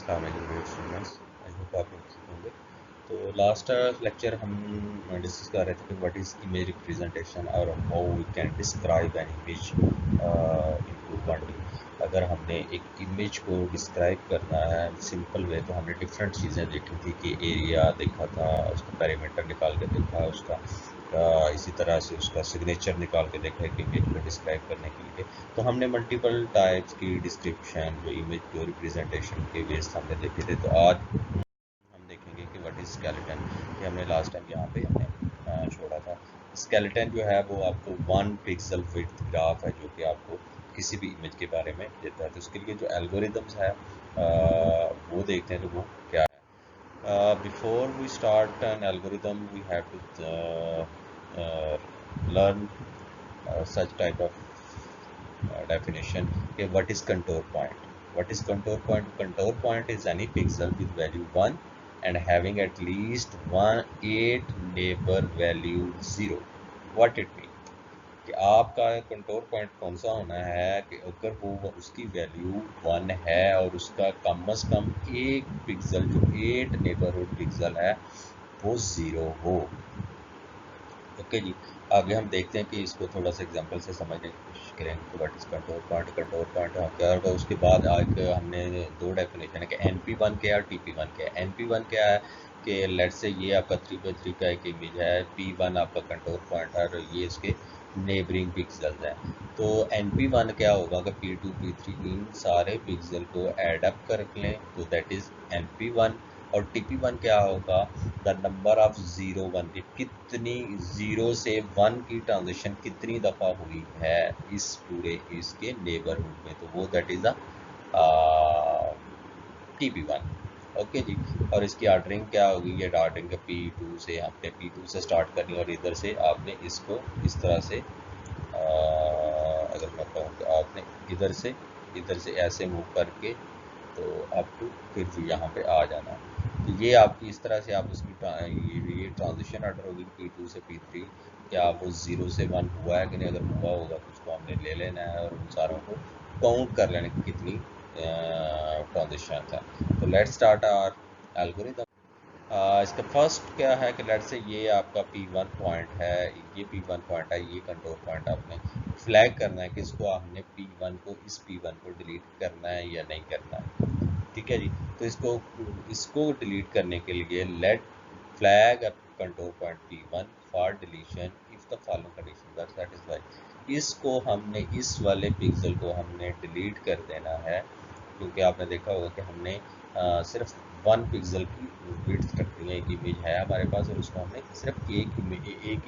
अस्सलाम वालेकुम dear students, I hope आप लोग ठीक होंगे। तो लास्ट लेक्चर हम डिस्कस कर रहे थे कि व्हाट इज़ इमेज रिप्रेजेंटेशन और how we can describe an image in 2D। अगर हमने एक इमेज को डिस्क्राइब करना है सिंपल वे तो हमने डिफरेंट चीज़ें देखी थी कि एरिया देखा था, उसका पेरीमीटर निकाल के देखा, उसका इसी तरह से उसका सिग्नेचर निकाल के देखा है कि इमेज को डिस्क्राइब करने के लिए। तो हमने मल्टीपल टाइप्स की डिस्क्रिप्शन जो इमेज को रिप्रेजेंटेशन के बेस हमने देखे थे। तो आज हम देखेंगे कि व्हाट इज स्केलेटन। कि हमने लास्ट टाइम यहाँ पे हमने छोड़ा था। स्केलेटन जो है वो आपको 1 पिक्सल विड्थ ग्राफ है जो कि आपको किसी भी इमेज के बारे में देता है। तो उसके लिए जो एल्गोरिदम्स है वो देखते हैं तो वो क्या है। Before we start an algorithm, we have to learn such type of definition. Okay, what is contour point? What is contour point? Contour point is any pixel with value 1 and having at least 8 neighbor value 0. What it means? कि आपका control point कौन सा होना है कि अगर वो उसकी वैल्यू 1 है और उसका कम से कम एक पिक्सल जो 8 नेबरहुड पिक्सल है वो 0 हो। ओके जी, आगे हम देखते हैं कि इसको थोड़ा सा एग्जांपल से समझने की कोशिश करेंगे कि what is control point. Control point क्या होगा। उसके बाद आज हमने दो डेफिनेशन है कि NP1 क्या है और TP1 क्या है। NP1 क्या है कि लेट से ये आपका 3x3 का एक इमेज है, P1 आपका कंट्रोल पॉइंट है और ये इसके नेबरिंग पिक्सल्स हैं। तो NP1 क्या होगा कि P2 P3 इन सारे पिक्सल को एड अप कर लें तो दैट इज NP1। और TP1 क्या होगा, द नंबर ऑफ 0 1 कितनी 0 से 1 की ट्रांजिशन कितनी दफ़ा हुई है इस पूरे इसके नेबरहुड में, तो वो that is the TP1। Okay जी, और इसकी ऑर्डरिंग क्या होगी, ये ऑर्डरिंग P2 से आपने P2 से स्टार्ट करनी और इधर से आपने इसको इस तरह से अगर मैं कहूँ कि आपने इधर से ऐसे मूव करके तो अप टू फिर यहाँ पे आ जाना है। तो ये आपकी इस तरह से आप इसकी ये ट्रांजिशन ऑर्डर होगी P2 से P3। क्या वो 0 से 1 हुआ है कि नहीं, अगर हुआ होगा तो उसको हमने ले लेना है और उन सारों को काउंट कर लेना कि कितनी ट्रांजिशन है। तो लेट्स स्टार्ट आवर एल्गोरिथम। इसका फर्स्ट क्या है कि लेट से ये आपका P1 पॉइंट है, ये P1 पॉइंट है, ये कंट्रोल पॉइंट आपने फ्लैग करना है कि इसको हमने P1 को इस P1 को डिलीट करना है या नहीं करना है। ठीक है जी, तो इसको डिलीट करने के लिए let flag a control point P1 for deletion if the following conditions are satisfied. इसको हमने इस वाले पिक्सल को हमने डिलीट कर देना है क्योंकि आपने देखा होगा कि हमने सिर्फ 1 पिक्सल की विड्थ रखनी है। एक इमेज है हमारे पास और उसको हमने सिर्फ एक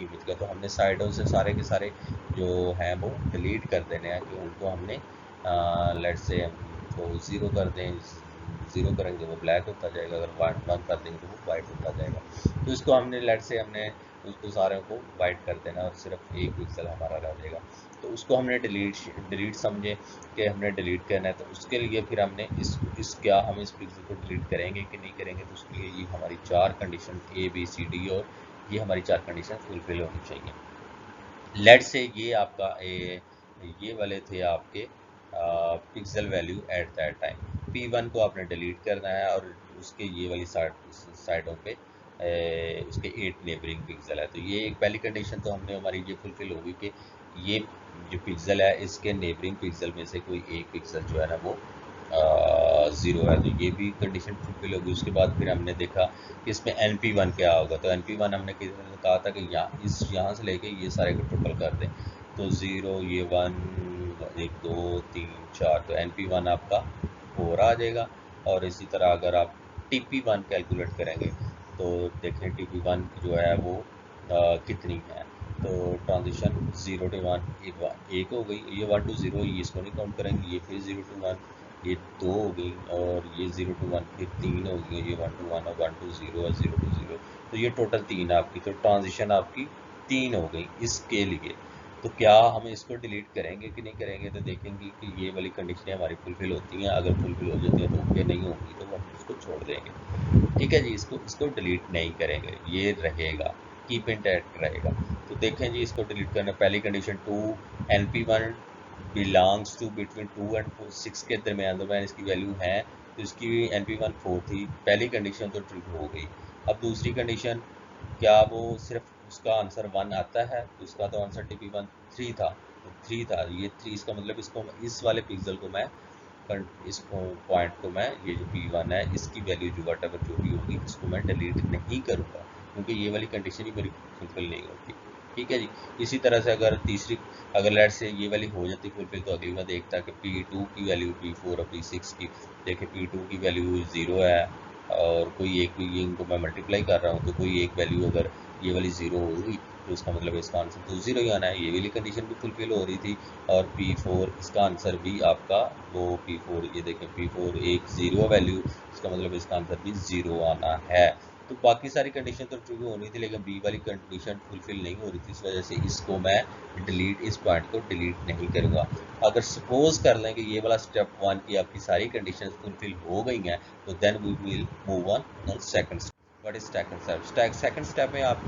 इमेज का, तो हमने साइडों से सारे के सारे जो हैं वो डिलीट कर देने हैं कि उनको हमने लेट से तो 0 कर दें। 0 करेंगे वो ब्लैक होता जाएगा, अगर 1 कर देंगे तो वो वाइट होता जाएगा। तो इसको हमने लेट से हमने उसको सारे को वाइट कर देना और सिर्फ एक पिक्सल हमारा रह जाएगा। तो उसको हमने डिलीट समझे कि हमने डिलीट करना है। तो उसके लिए फिर हमने इस क्या हम इस पिक्सल को डिलीट करेंगे कि नहीं करेंगे, तो उसके लिए ये हमारी 4 कंडीशन ABCD और ये हमारी 4 कंडीशन फुलफिल होनी चाहिए। लेट से ये आपका ये वाले थे आपके pixel value at that time. P1 को आपने डिलीट करना है और उसके ये वाली साइडों पे उसके 8 नेबरिंग पिक्सल है। तो ये एक पहली कंडीशन तो हमने हमारी ये फुलफिल होगी कि ये जो पिक्सल है इसके नेबरिंग पिक्सल में से कोई एक पिक्सल जो है ना वो 0 है, तो ये भी कंडीशन फुलफिल होगी। उसके बाद फिर हमने देखा कि इसमें NP1 क्या होगा। तो NP1 हमने कहा था कि यहाँ से लेके ये सारे को टोटल कर दें तो 0 ये 1 1 2 3 4, तो NP1 आपका 4 आ जाएगा। और इसी तरह अगर आप TP1 कैलकुलेट करेंगे तो देखें TP1 जो है वो कितनी है। तो ट्रांजिशन 0 to 1 एक हो गई, ये 1 to 0 ये इसको नहीं काउंट करेंगे, ये फिर 0 to 1 ये 2 हो गई और ये 0 to 1 फिर 3 हो गई, ये 1 to 1 और 1 to 0 और 0 to 0, तो ये टोटल 3 आपकी। तो ट्रांजिशन आपकी 3 हो गई इसके लिए। तो क्या हम इसको डिलीट करेंगे कि नहीं करेंगे, तो देखेंगे कि ये वाली कंडीशनें हमारी फुलफिल होती हैं। अगर फुलफिल हो जाती हैं तो ओके, नहीं होगी तो हम इसको छोड़ देंगे। ठीक है जी, इसको डिलीट नहीं करेंगे, ये रहेगा, कीप इंटैक्ट रहेगा। तो देखें जी, इसको डिलीट करना पहली condition 2 NP1 belongs to between 2 and 6 के दरमियान इसकी वैल्यू है तो इसकी NP1 4 थी, पहली कंडीशन तो ट्रू हो गई। अब दूसरी कंडीशन, क्या वो सिर्फ उसका आंसर 1 आता है? तो उसका तो आंसर TP1 3 था, तो 3 था, ये 3, इसका मतलब इसको इस वाले पिक्सल को मैं इस पॉइंट को मैं, ये जो P1 है इसकी वैल्यू जो वट जो भी होगी इसको मैं डिलीट नहीं करूँगा, क्योंकि ये वाली कंडीशन ही मेरी फुलफिल नहीं होती। ठीक है जी। इसी तरह से अगर तीसरी, अगर लेट से ये वाली हो जाती फुलफिल, तो अगली मैं देखता कि P2 की वैल्यू P4 और P6 की, देखिए P2 की वैल्यू 0 है और कोई एक, इनको मैं मल्टीप्लाई कर रहा हूँ तो कोई एक वैल्यू अगर ये वाली 0 होगी तो इसका मतलब इसका आंसर तो 0 ही आना है। ये वाली कंडीशन भी फुलफिल हो रही थी। और P4 इसका आंसर भी आपका वो P4, ये देखें P4 एक 0 वैल्यू, इसका मतलब इसका आंसर भी 0 आना है। तो बाकी सारी कंडीशन तो ट्रू होनी थी, लेकिन बी वाली कंडीशन फुलफिल नहीं हो रही थी, इस वजह से इसको मैं डिलीट, इस पॉइंट को डिलीट नहीं करूँगा। अगर सपोज कर लें कि ये वाला स्टेप 1 की आपकी सारी कंडीशन फुलफिल हो गई हैं, तो then we will move on second step. What is second step? Second step में आप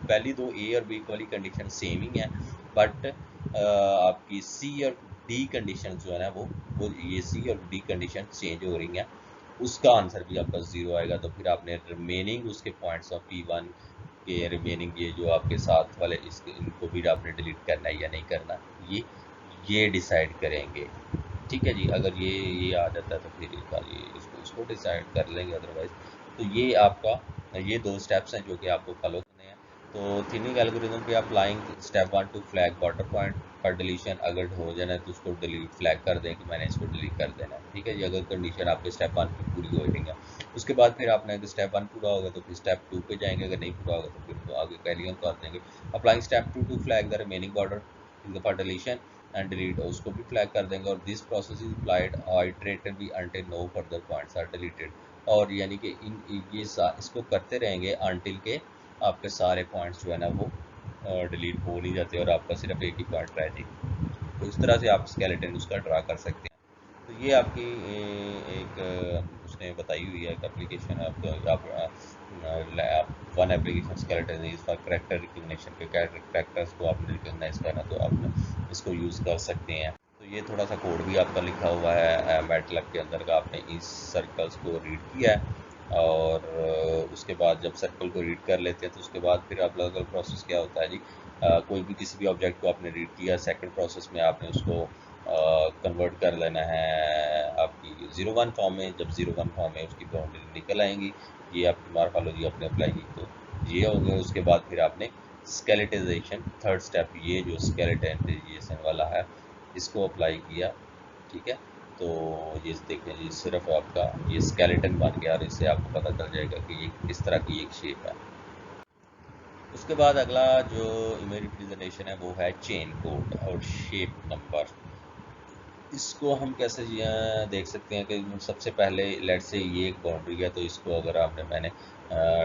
पहली दो ए और बी वाली कंडीशन सेम ही है, बट आपकी सी और डी कंडीशन जो है ना वो ये सी और डी कंडीशन चेंज हो रही हैं, उसका आंसर भी आपका 0 आएगा। तो फिर आपने रिमेनिंग उसके पॉइंट्स ऑफ P1 के रिमेनिंग ये जो आपके साथ वाले इसके, इनको भी आपने डिलीट करना है या नहीं करना, ये डिसाइड करेंगे। ठीक है जी। अगर ये आ जाता है तो फिर ये इसको डिसाइड कर लेंगे, अदरवाइज तो ये आपका, ये दो स्टेप्स हैं जो कि आपको फॉलो करने हैं। तो थिनिंग एल्गोरिथम पे applying step 1 to flag border point पर डिलीशन, अगर हो जाना है तो उसको डिलीट फ्लैग कर दें कि मैंने इसको डिलीट कर देना है। ठीक है जी। अगर कंडीशन आपके स्टेप 1 की पूरी हो जाएगी, उसके बाद फिर आपने अगर स्टेप 1 पूरा होगा तो फिर स्टेप 2 पे जाएंगे, अगर नहीं पूरा होगा तो फिर तो आगे कैरी ऑन कर देंगे। Applying step 2 to flag the remaining border in the for deletion and delete, उसको भी फ्लैग कर देंगे। और this process is applied iteratively until no further points are deleted, और यानी कि इसको करते रहेंगे अनटिल के आपके सारे पॉइंट्स जो है ना वो डिलीट हो नहीं जाते और आपका सिर्फ एक ही पॉइंट रह जाए। तो इस तरह से आप स्केलेटन उसका ड्रा कर सकते हैं। तो ये आपकी एक उसने बताई हुई है एक एप्लीकेशन है आप one application skeleton is for character recognition के कैरेक्टर्स को आपने रिकग्नाइज करना, तो आप इसको यूज़ कर सकते हैं। तो ये थोड़ा सा कोड भी आपका लिखा हुआ है मैटलैब के अंदर का, आपने इस सर्कल्स को रीड किया है और उसके बाद जब सर्कल को रीड कर लेते हैं तो उसके बाद फिर आप अलग प्रोसेस क्या होता है जी, कोई भी किसी भी ऑब्जेक्ट को आपने रीड किया, सेकंड प्रोसेस में आपने उसको कन्वर्ट कर लेना है आपकी 0-1 फॉर्म में। जब 0-1 फॉर्म में उसकी बाउंड्री निकल आएंगी, ये आपकी मार्फोलॉजी आपने अप्लाई की, तो ये हो गया। उसके बाद फिर आपने स्केलेटाइजेशन, थर्ड स्टेप, ये जो स्केलेटाइजेशन वाला है इसको अप्लाई किया। ठीक है। तो ये देखें जी, सिर्फ आपका ये स्केलेटन बन गया और इससे आपको पता चल जाएगा कि ये किस तरह की एक शेप है। उसके बाद अगला जो इमेज रिप्रेजेंटेशन है वो है चेन कोड और शेप नंबर। इसको हम कैसे देख सकते हैं कि सबसे पहले लेट से ये एक बाउंड्री है, तो इसको अगर मैंने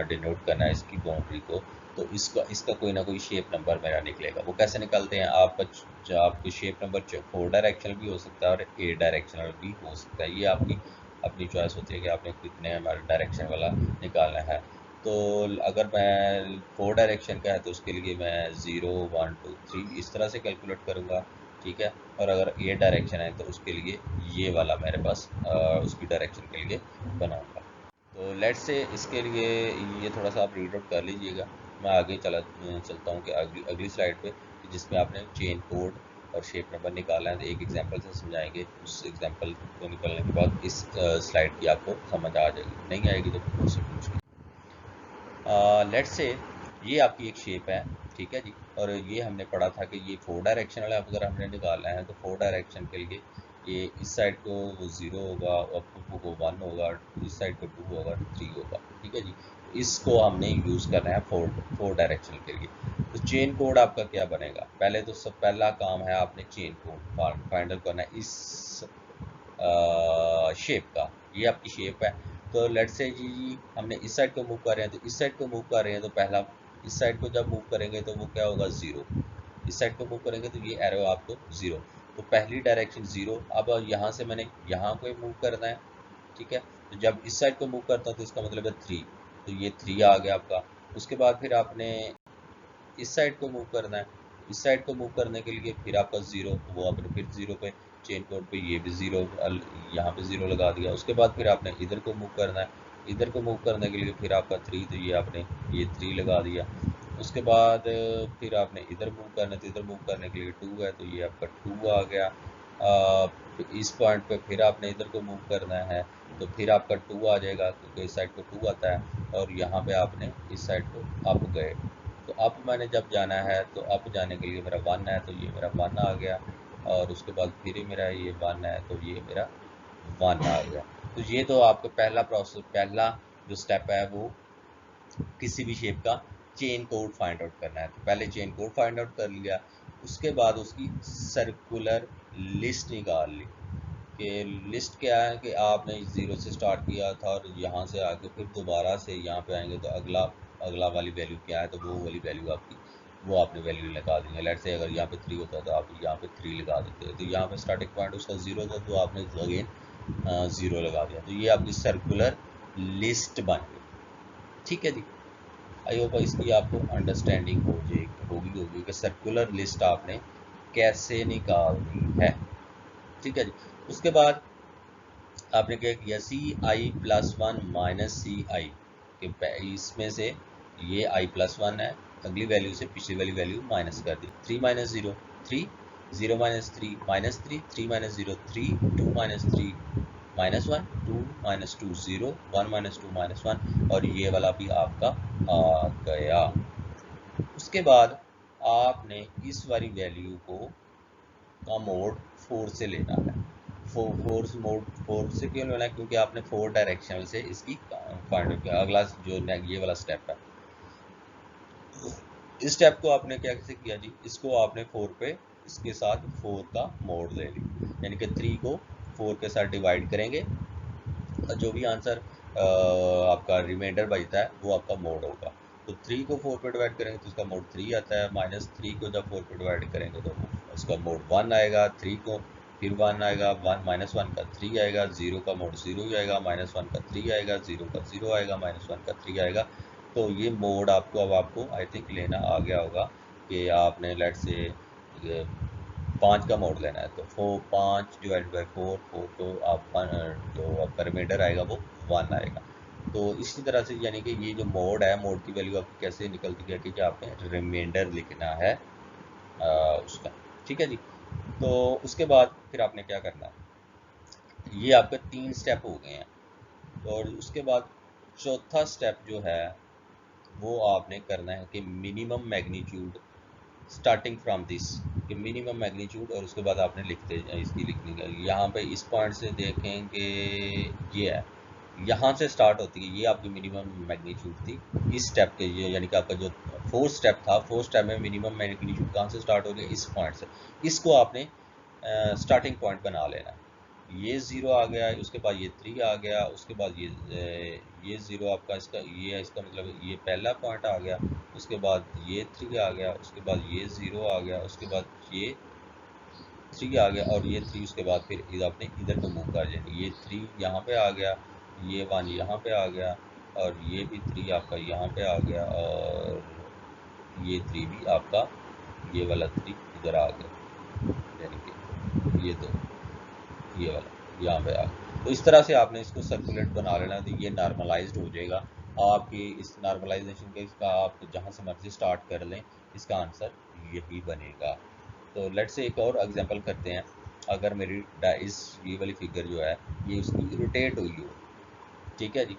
डिनोट करना है इसकी बाउंड्री को, तो इसका कोई ना कोई शेप नंबर मेरा निकलेगा। वो कैसे निकलते हैं? आपका शेप नंबर 4 डायरेक्शनल भी हो सकता है और 8 डायरेक्शनल भी हो सकता है। ये आपकी अपनी चॉइस होती है कि आपने कितने डायरेक्शन वाला निकालना है। तो अगर मैं 4 डायरेक्शन का है तो उसके लिए मैं 0 1 2 3 इस तरह से कैलकुलेट करूँगा। ठीक है। और अगर ये डायरेक्शन है तो उसके लिए ये वाला मेरे पास उसकी डायरेक्शन के लिए बनाऊंगा। तो लेट्स से इसके लिए ये थोड़ा सा आप रीड आउट कर लीजिएगा। मैं आगे चलता हूँ कि अगली स्लाइड पे, जिसमें आपने चेन कोड और शेप नंबर निकाला है। तो एक एग्जांपल से समझाएंगे, उस एग्जांपल को निकलने के बाद इस स्लाइड की आपको समझ आ जाएगी, नहीं आएगी तो मुझसे पूछिए। लेट्स से ये आपकी एक शेप है। ठीक है जी। और ये हमने पढ़ा था कि ये 4 डायरेक्शनल है। अगर हमने निकालना है तो 4 डायरेक्शन के लिए ये इस साइड को 0 होगा और को 1 होगा, इस साइड को 2 होगा, 3 होगा। ठीक है जी। इसको हमने यूज़ करना है 4 डायरेक्शन के लिए। तो चेन कोड आपका क्या बनेगा? पहले तो सब पहला काम है, आपने चेन कोड फाइंड आउट करना है इस शेप का। ये आपकी शेप है। तो लेट्स से जी हमने इस साइड को मूव कर रहे हैं, तो इस साइड को मूव कर रहे हैं तो पहला इस साइड को जब मूव करेंगे तो वो क्या होगा? 0। इस साइड को मूव करेंगे तो ये एरो आपको 0। तो पहली डायरेक्शन 0। अब यहाँ से मैंने यहाँ को मूव करना है। ठीक है। तो जब इस साइड को मूव करता हूँ तो इसका मतलब है 3, तो ये 3 आ गया आपका। उसके बाद फिर आपने इस साइड को मूव करना है। इस साइड को मूव करने के लिए फिर आपका 0, तो वो आपने फिर 0 पे। चेन कोड पे ये भी 0, यहाँ पे 0 लगा दिया। उसके बाद फिर आपने इधर को मूव करना है, इधर को मूव करने के लिए फिर आपका 3, तो ये आपने ये 3 लगा दिया। उसके बाद फिर आपने इधर मूव करना है, तो इधर मूव करने के लिए 2 है, तो ये आपका 2 आ गया। इस पॉइंट पे फिर आपने इधर को मूव करना है, तो फिर आपका 2 आ जाएगा, क्योंकि इस साइड को 2 आता है, और यहाँ पे आपने इस साइड को अप गए। तो अप मैंने जब जाना है, तो अप जाने के लिए मेरा 1 है, तो ये मेरा 1 आ गया, और उसके बाद फिर मेरा ये 1 है, तो ये मेरा 1 आ गया। तो ये तो आपका पहला प्रोसेस, पहला जो स्टेप है वो किसी भी शेप का चेन कोड फाइंड आउट करना है। तो पहले चेन कोड फाइंड आउट कर लिया, उसके बाद उसकी सर्कुलर लिस्ट निकाल ली। कि लिस्ट क्या है कि आपने 0 से स्टार्ट किया था और यहाँ से आके फिर दोबारा से यहाँ पे आएंगे, तो अगला वाली वैल्यू क्या है, तो वो वाली वैल्यू आपकी, वो आपने वैल्यू लगा दी है। लेट से अगर यहाँ पे 3 होता है, तो आप यहाँ पे 3 लगा देते हैं। तो यहाँ पे स्टार्टिंग पॉइंट उसका 0 था, तो आपने अगेन 0 लगा दिया। तो ये आपकी सर्कुलर लिस्ट बन गई। ठीक है जी, आई होप इसकी आपको अंडरस्टैंडिंग होगी कि सर्कुलर लिस्ट आपने कैसे निकालनी है। ठीक है जी। उसके बाद आपने क्या किया, ci+1 माइनस ci, इसमें से ये i+1 है, अगली वैल्यू से पिछली वाली वैल्यू माइनस कर दी। 3 minus 0 3, 0 minus 3 minus 3, 3 minus 0 3, 2 minus 3 minus 1, 2 minus 2 0, 1 minus 2 minus 1, और ये वाला भी आपका आ गया। उसके बाद आपने इस वाली वैल्यू का मोड 4 से लेना है। मोड 4 से क्यों लेना है, क्योंकि आपने 4 डायरेक्शनल से इसकी फाइंड आउट किया। अगला जो ये वाला स्टेप है, इस स्टेप को आपने क्या कैसे किया जी, इसको आपने 4 पे इसके साथ 4 का मोड ले ली, यानी कि 3 को 4 के साथ डिवाइड करेंगे, और जो भी आंसर आपका रिमाइंडर बचता है वो आपका मोड होगा। तो 3 को 4 पे डिवाइड करेंगे तो उसका मोड 3 आता है, माइनस 3 को जब 4 पे डिवाइड करेंगे तो उसका मोड 1 आएगा, 3 को फिर 1 आएगा, 1 माइनस 1 का 3 आएगा, 0 का मोड 0 ही आएगा, माइनस 1 का 3 आएगा, 0 का 0 आएगा, माइनस 1 का 3 आएगा। तो ये मोड आपको आई थिंक लेना आ गया होगा कि आपने लेट से 5 का मोड लेना है, तो 5 डिवाइड बाई 4, तो आप जो आपका रिमाइंडर आएगा वो 1 आएगा। तो इसी तरह से यानी कि ये जो मोड है, मोड की वैल्यू आपकी कैसे निकलती है कि आपने रिमाइंडर लिखना है उसका। ठीक है जी। तो उसके बाद फिर आपने क्या करना है, ये आपके 3 स्टेप हो गए हैं, और उसके बाद चौथा स्टेप जो है वो आपने करना है कि minimum magnitude starting from this, कि मिनिमम मैग्नीट्यूड, और उसके बाद आपने इसकी लिखनी है। यहाँ पे इस पॉइंट से देखेंगे, ये है, यहाँ से स्टार्ट होती है, ये आपकी मिनिमम मैग्नीट्यूड थी इस स्टेप के। ये यानी कि आपका जो 4th स्टेप था, 4th स्टेप में मिनिमम मैग्नीट्यूड कहाँ से स्टार्ट हो गया, इस पॉइंट से। इसको आपने स्टार्टिंग पॉइंट बना लेना। ये 0 आ गया, उसके बाद ये 3 आ गया, उसके बाद ये 0 आपका इसका मतलब ये पहला पॉइंट आ गया, उसके बाद ये 3 आ गया, उसके बाद ये 0 आ गया, उसके बाद ये 3 आ गया, और ये 3 उसके बाद फिर आपने इधर को मूव कर देना। ये 3 यहाँ पे आ गया, ये 1 यहाँ पे आ गया, और ये भी 3 आपका यहाँ पे आ गया, और ये 3 भी आपका, ये वाला 3 इधर आ गया, यानी कि ये 2, ये वाला यहाँ पे आ गया। तो इस तरह से आपने इसको सर्कुलेट बना लेना, तो ये नॉर्मलाइज्ड हो जाएगा आपकी। इस नॉर्मलाइजेशन के इसका आप जहाँ से मर्जी स्टार्ट कर लें, इसका आंसर यही बनेगा। तो लेट से एक और एग्जांपल करते हैं। अगर मेरी ये वाली फिगर जो है ये उसकी रोटेट हुई हो, ठीक है जी,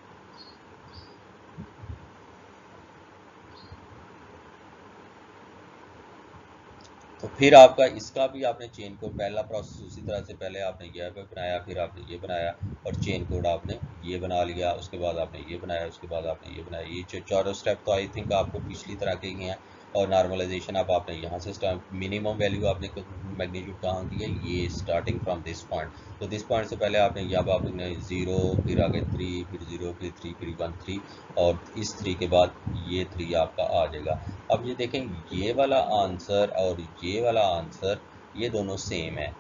तो फिर आपका इसका भी आपने चेन कोड, पहला प्रोसेस उसी तरह से, पहले आपने ये बनाया, फिर आपने ये बनाया, और चेन कोड आपने ये बना लिया, उसके बाद आपने ये बनाया, उसके बाद आपने ये बनाया। ये चारों स्टेप तो आई थिंक आपको पिछली तरह के ही हैं। और नॉर्मलाइजेशन अब आपने यहाँ से मिनिमम वैल्यू आपने मैग्नीट्यूड कहाँ की है, ये स्टार्टिंग फ्रॉम दिस पॉइंट। तो दिस पॉइंट से पहले आपने यहाँ पर आपने 0, फिर आगे 3, फिर 0, फिर 3, फिर 1 3, और इस 3 के बाद ये 3 आपका आ जाएगा। अब ये देखें, ये वाला आंसर और ये वाला आंसर ये दोनों सेम है।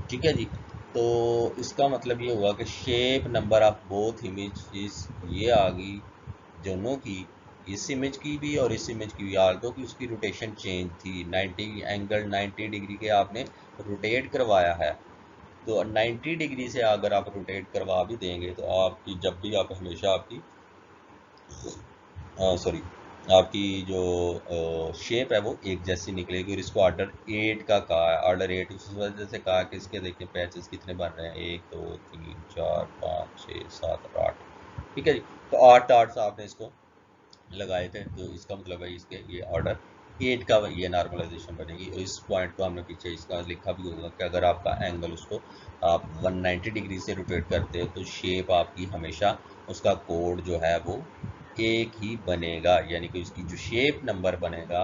ठीक है जी। तो इसका मतलब ये हुआ कि shape number of both images ये आ गई दोनों की, इस इमेज की भी और इस इमेज की भी। आल्दो की उसकी रोटेशन चेंज थी, 90 एंगल 90 डिग्री के आपने रोटेट करवाया है, तो 90 डिग्री से अगर आप रोटेट करवा भी देंगे तो आपकी जब भी आप हमेशा आपकी सॉरी आपकी जो शेप है वो एक जैसी निकलेगी। और इसको ऑर्डर 8 का कहा है, ऑर्डर 8 उस वजह से कहा कि इसके देखिए पैचेस कितने बन रहे हैं, 1 2 3 4 5 6 7 और 8। ठीक है जी, तो 8 आपने इसको लगाए थे, तो इसका मतलब है इसके ये ऑर्डर 8 का ये नॉर्मलाइजेशन बनेगी। और इस पॉइंट को हमने पीछे इसका लिखा भी होगा कि अगर आपका एंगल उसको आप 190 डिग्री से रोटेट करते हो तो शेप आपकी हमेशा उसका कोड जो है वो एक ही बनेगा, यानी कि इसकी जो शेप नंबर बनेगा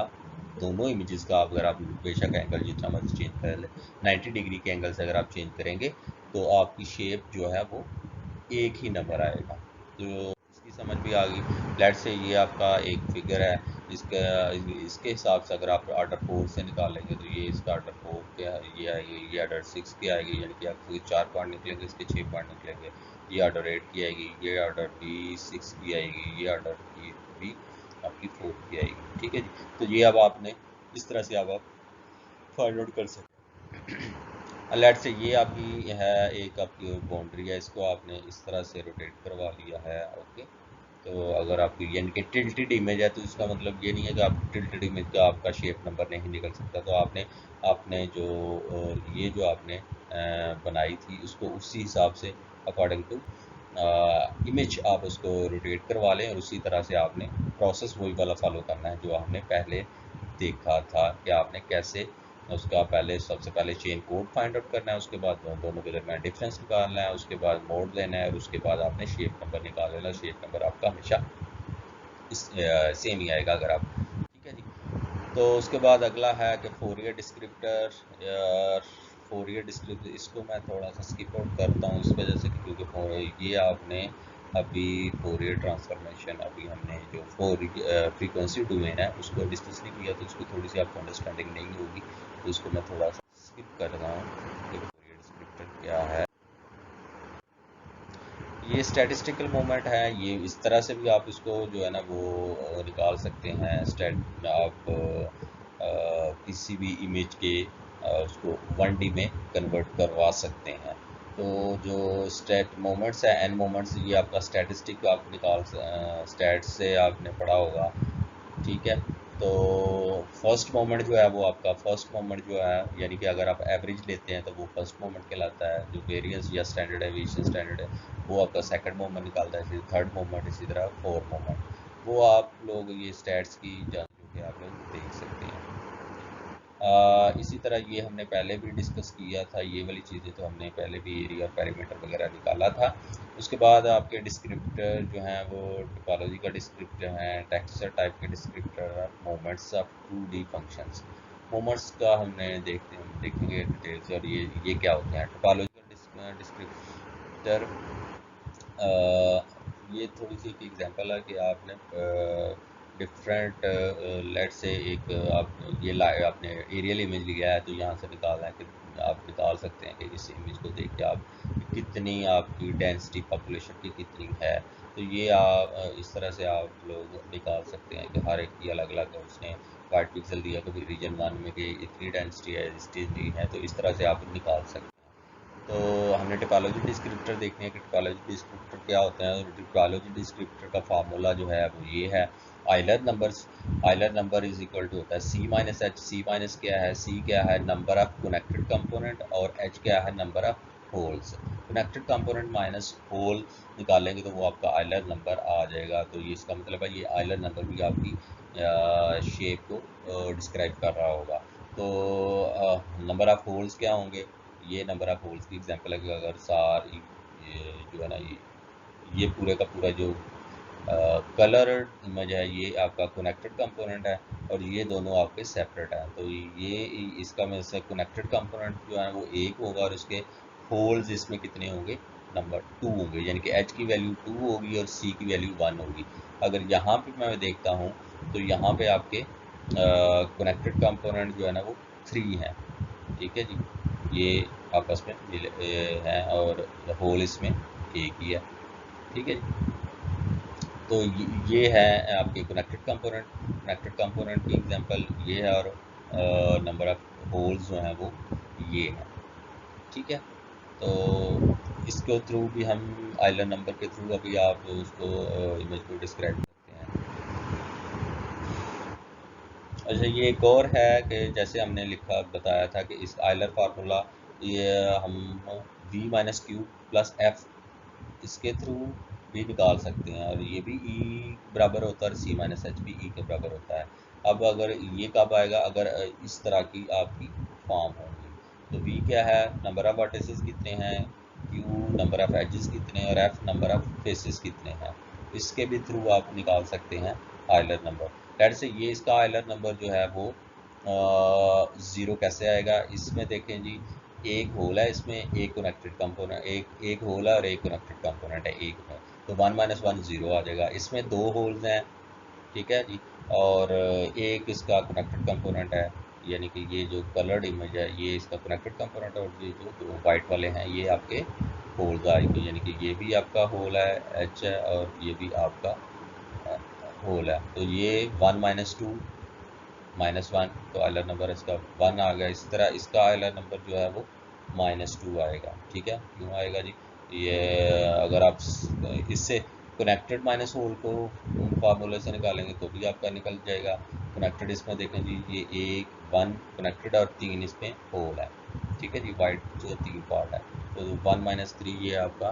दोनों इमेजेस का, अगर आप बेशक एंगल जितना मर्जी चेंज कर ले, 90 डिग्री के एंगल से अगर आप चेंज करेंगे तो आपकी शेप जो है वो एक ही नंबर आएगा। तो इसकी समझ भी आ गई। लेट से ये आपका एक फिगर है, इसका इसके हिसाब से अगर आप ऑर्डर 4 से निकालेंगे तो ये इसका ऑर्डर 4 क्या है, ये आएगी, ये ऑर्डर 6 की आएगी, यानी कि आपको 4 पॉइंट निकलेंगे, इसके 6 पॉइंट निकलेंगे। ये ऑर्डर 8 की आएगी, ये ऑर्डर भी 6 की आएगी, ये ऑर्डर भी आपकी 4 की आएगी। ठीक है जी, तो ये अब आपने इस तरह से अब आप फाइंड आउट कर सकते। लेट से ये आपकी है एक आपकी बाउंड्री है, इसको आपने इस तरह से रोटेट करवा लिया है। ओके, तो अगर आपकी यानी कि टिल्टेड इमेज है तो इसका मतलब ये नहीं है कि आप टिल्टेड इमेज का आपका शेप नंबर नहीं निकल सकता। तो आपने आपने जो ये जो आपने बनाई थी उसको उसी हिसाब से अकॉर्डिंग टू इमेज आप उसको रोटेट करवा लें, और उसी तरह से आपने प्रोसेस वही वाला फॉलो करना है जो हमने पहले देखा था कि आपने कैसे उसका पहले सबसे पहले चेन कोड फाइंड आउट करना है, उसके बाद दोनों के दरमियान डिफरेंस निकालना है, उसके बाद मोड लेना है, और उसके बाद आपने शेप नंबर निकाल लेना। शेप नंबर आपका हमेशा सेम ही आएगा अगर आप, ठीक है जी। तो उसके बाद अगला है कि फोरियर डिस्क्रिप्टर। फोरियर डिस्क्रिप्टर इसको मैं थोड़ा सा स्किप आउट करता हूँ इस वजह से क्योंकि ये आपने अभी फोरियर ट्रांसफॉर्मेशन अभी हमने जो फ्रीक्वेंसी डोमेन है उसको डिस्कस नहीं किया, तो उसको थोड़ी सी आपको अंडरस्टैंडिंग नहीं होगी, तो उसको मैं थोड़ा सा स्किप कर रहा हूँ कि फोरियर डिस्क्रिप्टर क्या है। ये स्टैटिस्टिकल मोमेंट है, ये इस तरह से भी आप इसको जो है ना वो निकाल सकते हैं। स्टैट आप किसी भी इमेज के उसको 1D में कन्वर्ट करवा सकते हैं। तो जो स्टैट मोमेंट्स है एन मोमेंट्स, ये आपका स्टैटिस्टिक आप निकाल स्टैट से आपने पढ़ा होगा। ठीक है, तो फर्स्ट मोमेंट जो है वो आपका फर्स्ट मोमेंट जो है, यानी कि अगर आप एवरेज लेते हैं तो वो फर्स्ट मोमेंट कहलाता है। जो वेरिएंस या स्टैंडर्ड एविएशन स्टैंडर्ड है वो आपका सेकंड मोमेंट निकालता है, इसी थर्ड मोमेंट, इसी तरह फोर्थ मोमेंट। वो आप लोग ये स्टैट्स की जान जो कि आप लोग देख सकते हैं। इसी तरह ये हमने पहले भी डिस्कस किया था, ये वाली चीज़ें तो हमने पहले भी एरिया और पैरामीटर वगैरह निकाला था। उसके बाद आपके डिस्क्रिप्टर जो हैं वो टोपोलॉजी का डिस्क्रिप्टर हैं, टेक्सचर टाइप के descriptor, moments of 2D functions. Moments का हमने देखेंगे डिटेल्स, और ये क्या होते हैं। टोपोलॉजिकल डिस्क्रिप्टर ये थोड़ी सी एक एग्जांपल है कि आपने डिफरेंट लेट से एक आप ये आपने एरियल इमेज लिया है, तो यहाँ से निकालना है कि आप निकाल सकते हैं कि इस इमेज को देख के आप कितनी आपकी डेंसिटी पॉपुलेशन की कितनी है। तो ये आप इस तरह से आप लोग निकाल सकते हैं कि हर एक की अलग अलग उसने वाइट पिक्सल दिया, कभी रीजन 1 में कि इतनी डेंसिटी है, इतनी है, तो इस तरह से आप निकाल सकते हैं। तो हमने टिपोलॉजी डिस्क्रिप्टर देखने हैं कि टिपोलॉजी डिस्क्रिप्टर क्या होते हैं। टिपोलॉजी डिस्क्रिप्टर का फार्मूला जो है वो ये है, Euler numbers. Euler number is equal to होता है C minus H. C minus क्या है, सी क्या है नंबर ऑफ कनेक्टेड कंपोनेंट, और एच क्या है number of holes. Connected component minus hole निकालेंगे तो वो आपका आइलर नंबर आ जाएगा। तो ये इसका मतलब है ये आइलर नंबर भी आपकी शेप को डिस्क्राइब कर रहा होगा। तो नंबर ऑफ होल्स क्या होंगे, ये नंबर ऑफ होल्स की एग्जांपल है कि अगर सारी ये जो है ना ये पूरे का पूरा जो कलर इमेज है ये आपका कनेक्टेड कंपोनेंट है, और ये दोनों आपके सेपरेट हैं। तो ये इसका में से कनेक्टेड कंपोनेंट जो है वो एक होगा, और इसके होल्स इसमें कितने होंगे, नंबर 2 होंगे, यानी कि एच की वैल्यू 2 होगी और सी की वैल्यू 1 होगी। अगर यहाँ पे मैं देखता हूँ तो यहाँ पे आपके कनेक्टेड कंपोनेंट जो है ना वो 3 हैं। ठीक है जी, ये आपस में मिले हैं, और होल इसमें एक ही है। ठीक है जी, तो ये है आपके कनेक्टेड कंपोनेंट की एग्जांपल ये है, और नंबर ऑफ होल्स जो हैं वो ये हैं। ठीक है, तो इसके थ्रू भी हम आइलर नंबर के थ्रू अभी आप उसको इमेज को डिस्क्राइब करते हैं। अच्छा, ये एक और है कि जैसे हमने लिखा बताया था कि इस आइलर फार्मूला ये हम v minus Q plus F इसके थ्रू भी निकाल सकते हैं, और ये भी E बराबर होता है और C माइनस एच भी E के बराबर होता है। अब अगर ये कब आएगा, अगर इस तरह की आपकी फॉर्म होगी तो V क्या है, नंबर ऑफ वर्टिसेस कितने हैं, Q नंबर ऑफ एजेस कितने हैं, और F नंबर ऑफ फेसेस कितने हैं। इसके भी थ्रू आप निकाल सकते हैं आइलर नंबर। लेट से ये इसका आइलर नंबर जो है वो 0 कैसे आएगा, इसमें देखें जी एक होल है, इसमें एक कनेक्टेड कंपोनेंट, एक होल है और एक कनेक्टेड कंपोनेंट है एक में, तो 1 माइनस 1 0 आ जाएगा। इसमें 2 होल्स हैं, ठीक है जी, और एक इसका कनेक्टेड कंपोनेंट है, यानी कि ये जो कलर्ड इमेज है ये इसका कनेक्टेड कंपोनेंट है, और ये जो वाइट वाले हैं ये आपके होल्स आएंगे, यानी कि ये भी आपका होल है एच है, और ये भी आपका होल है। तो ये 1 माइनस 2 माइनस 1, तो आइलर नंबर इसका 1 आ गया। इसी तरह इसका आइलर नंबर जो है वो -2 आएगा। ठीक है, क्यों आएगा जी, ये अगर आप इससे कनेक्टेड माइनस होल को फार्मूले से निकालेंगे तो भी आपका निकल जाएगा। कनेक्टेड इसमें देखें जी, ये 1 कनेक्टेड और 3 इसमें होल है। ठीक है जी, वाइट जो 3 पार्ट है, तो 1 माइनस 3 ये आपका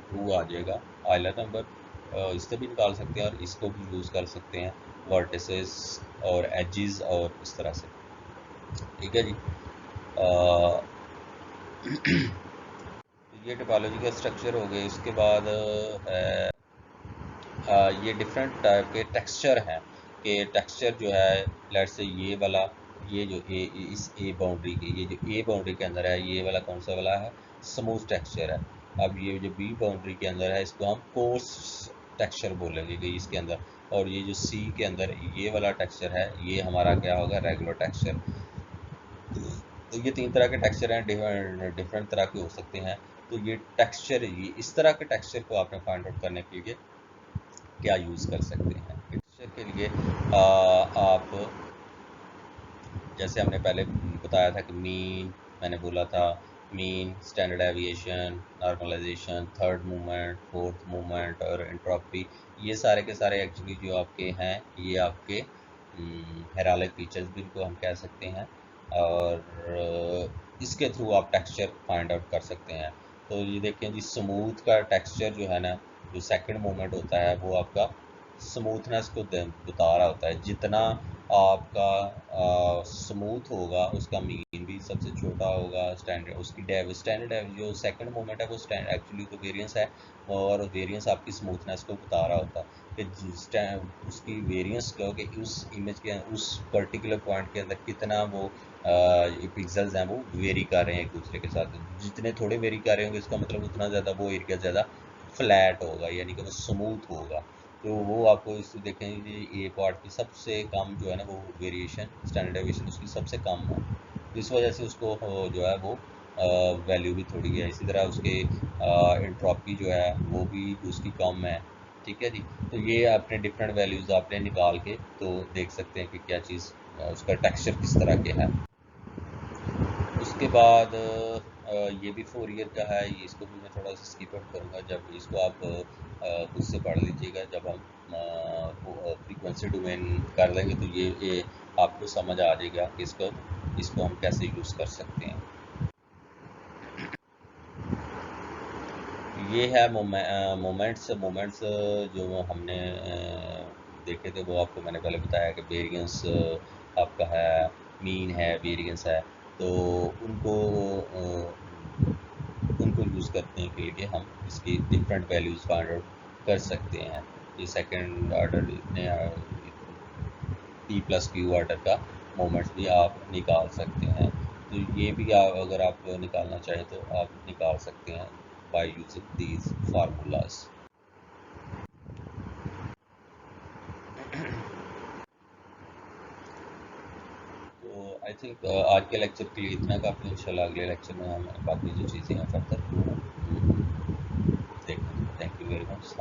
2 आ जाएगा आइलर नंबर। इससे भी निकाल सकते हैं और इसको भी यूज़ कर सकते हैं वर्टिसेस और एजेस और इस तरह से। ठीक है जी, ये टोपोलॉजी का स्ट्रक्चर हो गया। इसके बाद है ये डिफरेंट टाइप के टेक्सचर हैं, कि टेक्सचर जो है लेट से ये वाला, ये जो इस ए बाउंड्री के, ये जो ए बाउंड्री के अंदर है ये वाला कौन सा वाला है, स्मूथ टेक्सचर है। अब ये जो बी बाउंड्री के अंदर है इसको हम कोर्स टेक्सचर बोलेंगे कि इसके अंदर, और ये जो सी के अंदर ये वाला टेक्सचर है ये हमारा क्या होगा, रेगुलर टेक्सचर। तो ये 3 तरह के टेक्सचर हैं, डिफरेंट तरह के हो सकते हैं। तो ये टेक्सचर, ये इस तरह के टेक्सचर को आपने फाइंड आउट करने के लिए क्या यूज़ कर सकते हैं। टेक्सचर के लिए आप जैसे हमने पहले बताया था कि मीन, मैंने बोला था mean, standard deviation, normalization, third movement, fourth movement और एंट्रोपी, ये सारे के सारे एक्चुअली जो आपके हैं ये आपके हेरालिक फीचर्स भी इनको हम कह सकते हैं, और इसके थ्रू आप टेक्सचर फाइंड आउट कर सकते हैं। तो ये देखें जी, स्मूथ का टेक्सचर जो है ना, जो सेकंड मूवमेंट होता है वो आपका स्मूथनेस को बता रहा होता है। जितना आपका स्मूथ होगा उसका मीन भी सबसे छोटा होगा। स्टैंडर्ड उसकी स्टैंडर्ड जो सेकंड मोमेंट है वो एक्चुअली तो वेरिएंस है, और वेरिएंस आपकी स्मूथनेस को बता रहा होता है कि जिस टाइम उसकी वेरिएंस कहो कि उस इमेज के उस पर्टिकुलर पॉइंट के अंदर कितना वो पिक्सल्स हैं वो वेरी कर रहे हैं एक दूसरे के साथ। जितने थोड़े वेरी कर रहे होंगे इसका मतलब उतना ज़्यादा वो एरिया ज़्यादा फ्लैट होगा, यानी कि वो स्मूथ होगा। तो वो आपको इस देखेंगे ये पार्ट की सबसे कम जो है ना वो वेरिएशन, स्टैंडर्ड डेविएशन उसकी सबसे कम है, तो इस वजह से उसको जो है वो वैल्यू भी थोड़ी है। इसी तरह उसके एंट्रोपी जो है वो भी उसकी कम है। ठीक है जी, तो ये अपने डिफरेंट वैल्यूज़ आपने निकाल के तो देख सकते हैं कि क्या चीज़ उसका टेक्सचर किस तरह के है। उसके बाद ये भी फोरियर का है, ये इसको भी मैं थोड़ा सा स्किप आउट करूँगा, जब इसको आप खुद से पढ़ लीजिएगा। जब हम फ्रीक्वेंसी डोमेन कर लेंगे तो ये आपको समझ आ जाएगा कि इसको हम कैसे यूज़ कर सकते हैं। ये है मोमेंट्स जो हमने देखे थे वो आपको मैंने पहले बताया कि वेरिएंस आपका है, मीन है, वेरिएंस है, तो उनको उनको यूज़ करने के लिए हम इसकी डिफरेंट वैल्यूज़ फाइंड आउट कर सकते हैं। ये सेकंड ऑर्डर इतने पी प्लस क्यू ऑर्डर का मोमेंट्स भी आप निकाल सकते हैं। तो ये भी आप अगर आप निकालना चाहें तो आप निकाल सकते हैं बाय यूजिंग दीज फार्मूलाज। तो आई थिंक आज के लेक्चर के लिए इतना काफ़ी। इंशाल्लाह अगले लेक्चर में हम बाकी जो चीज़ें हैं फर्दर देखेंगे। Thank you very much.